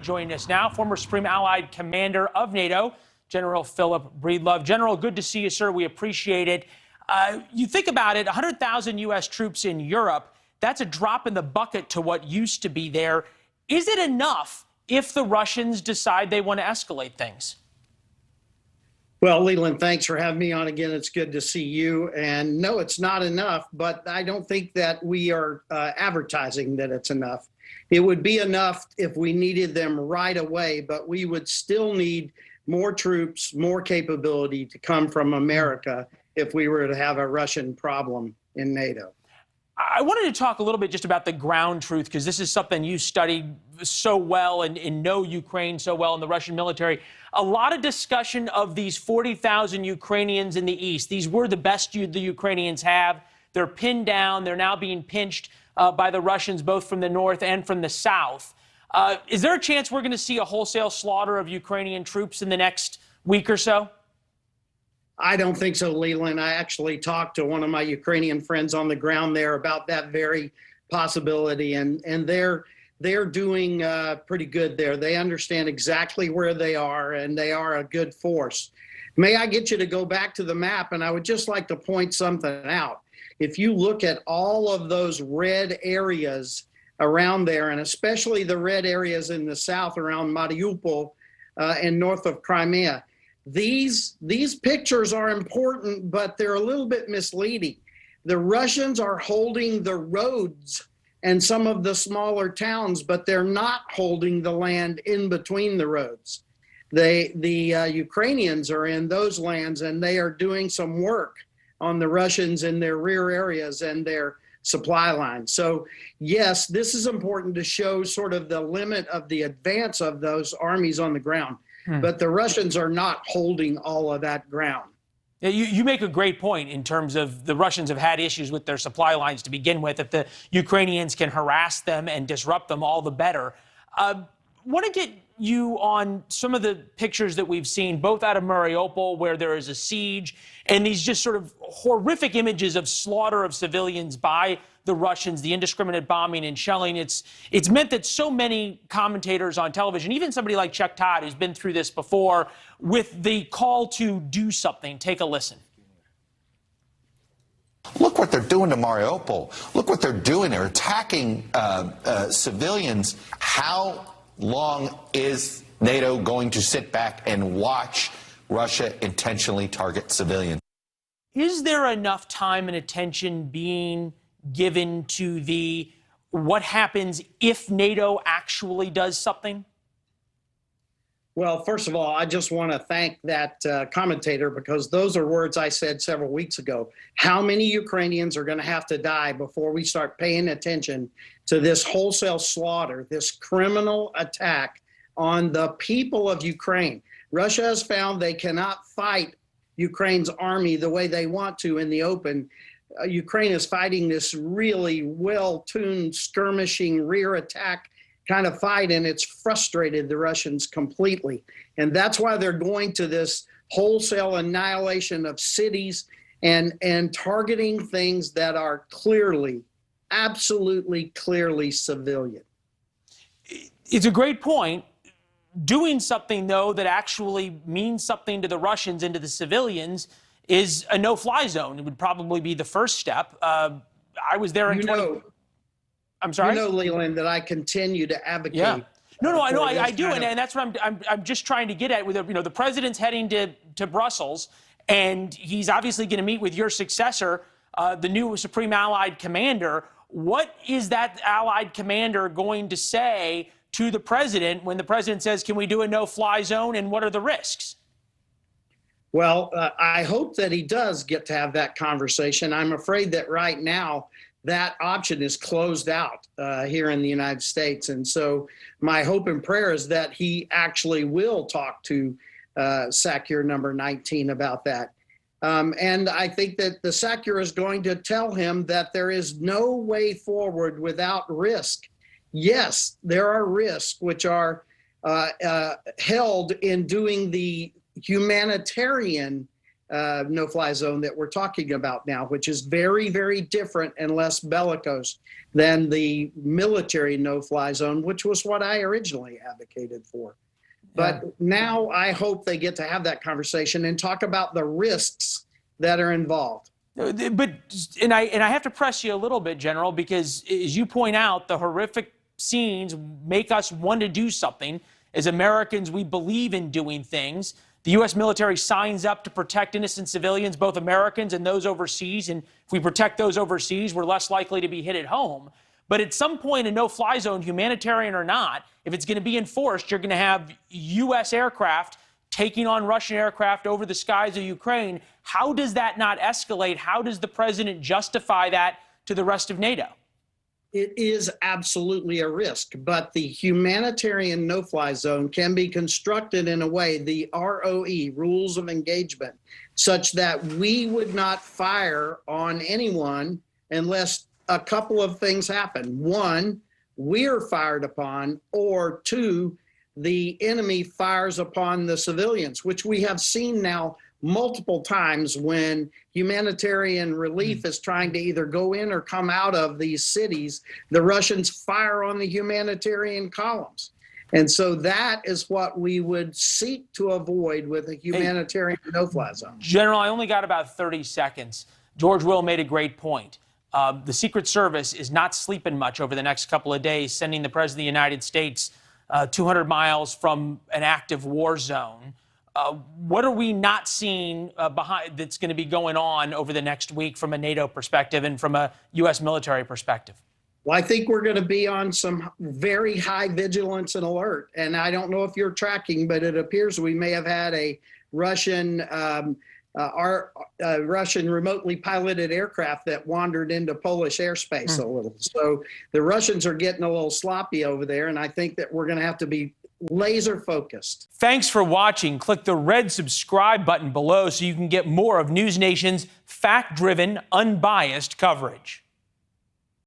Joining us now, former Supreme Allied Commander of NATO, General Phil Breedlove. General, good to see you, sir. We appreciate it. You think about it, 100,000 U.S. troops in Europe, that's a drop in the bucket to what used to be there. Is it enough if the Russians decide they want to escalate things? Well, Leland, thanks for having me on again. It's good to see you. And no, it's not enough, but I don't think that we are advertising that it's enough. It would be enough if we needed them right away, but we would still need more troops, more capability to come from America if we were to have a Russian problem in NATO. I wanted to talk a little bit just about the ground truth, because this is something you studied so well and know Ukraine so well in the Russian military. A lot of discussion of these 40,000 Ukrainians in the east. These were the best the Ukrainians have. They're pinned down. They're now being pinched by the Russians, both from the north and from the south. Is there a chance we're going to see a wholesale slaughter of Ukrainian troops in the next week or so? I don't think so, Leland. I actually talked to one of my Ukrainian friends on the ground there about that very possibility, and they're doing pretty good there. They understand exactly where they are, and they are a good force. May I get you to go back to the map? And I would just like to point something out. If you look at all of those red areas around there, and especially the red areas in the south around Mariupol and north of Crimea, these pictures are important, but they're a little bit misleading. The Russians are holding the roads and some of the smaller towns, but they're not holding the land in between the roads. The Ukrainians are in those lands, and they are doing some work on the Russians in their rear areas and their supply lines. So yes, this is important to show sort of the limit of the advance of those armies on the ground. But the Russians are not holding all of that ground. Yeah, you make a great point in terms of the Russians have had issues with their supply lines to begin with. If the Ukrainians can harass them and disrupt them, all the better. Want to get you on some of the pictures that we've seen, both out of Mariupol, where there is a siege, and these just sort of horrific images of slaughter of civilians by the Russians, the indiscriminate bombing and shelling. It's meant that so many commentators on television, even somebody like Chuck Todd, who's been through this before, with the call to do something. Take a listen. Look what they're doing to Mariupol. Look what they're doing. They're attacking civilians. How long is NATO going to sit back and watch Russia intentionally target civilians? Is there enough time and attention being given to what happens if NATO actually does something? Well, first of all, I just want to thank that commentator, because those are words I said several weeks ago. How many Ukrainians are going to have to die before we start paying attention to this wholesale slaughter, this criminal attack on the people of Ukraine? Russia has found they cannot fight Ukraine's army the way they want to in the open. Ukraine is fighting this really well-tuned, skirmishing, rear attack kind of fight, and it's frustrated the Russians completely. And that's why they're going to this wholesale annihilation of cities and targeting things that are clearly, absolutely clearly civilian. It's a great point. Doing something, though, that actually means something to the Russians and to the civilians is a no-fly zone. It would probably be the first step. I was there in I'm sorry? You know, Leland, that I continue to advocate. Yeah. No, I know, I do, and that's what I'm just trying to get at. With the president's heading to Brussels, and he's obviously going to meet with your successor, the new Supreme Allied Commander. What is that Allied Commander going to say to the president when the president says, "Can we do a no-fly zone?" and what are the risks? Well, I hope that he does get to have that conversation. I'm afraid that right now that option is closed out here in the United States. And so my hope and prayer is that he actually will talk to SACEUR number 19 about that. And I think that the SACEUR is going to tell him that there is no way forward without risk. Yes, there are risks which are held in doing the humanitarian no-fly zone that we're talking about now, which is very, very different and less bellicose than the military no-fly zone, which was what I originally advocated for. But now I hope they get to have that conversation and talk about the risks that are involved. But I have to press you a little bit, General, because as you point out, the horrific scenes make us want to do something. As Americans, we believe in doing things. The U.S. military signs up to protect innocent civilians, both Americans and those overseas. And if we protect those overseas, we're less likely to be hit at home. But at some point, a no-fly zone, humanitarian or not, if it's going to be enforced, you're going to have U.S. aircraft taking on Russian aircraft over the skies of Ukraine. How does that not escalate? How does the president justify that to the rest of NATO? It is absolutely a risk, but the humanitarian no-fly zone can be constructed in a way, the ROE, rules of engagement, such that we would not fire on anyone unless a couple of things happen. One, we're fired upon, or two, the enemy fires upon the civilians, which we have seen now multiple times when humanitarian relief is trying to either go in or come out of these cities. The Russians fire on the humanitarian columns. And so that is what we would seek to avoid with a humanitarian no-fly zone. General, I only got about 30 seconds. George Will made a great point. The Secret Service is not sleeping much over the next couple of days, sending the President of the United States 200 miles from an active war zone. What are we not seeing behind that's going to be going on over the next week from a NATO perspective and from a U.S. military perspective? Well, I think we're going to be on some very high vigilance and alert. And I don't know if you're tracking, but it appears we may have had a Russian remotely piloted aircraft that wandered into Polish airspace a little. So the Russians are getting a little sloppy over there, and I think that we're going to have to be laser focused. Thanks for watching. Click the red subscribe button below so you can get more of NewsNation's fact-driven, unbiased coverage.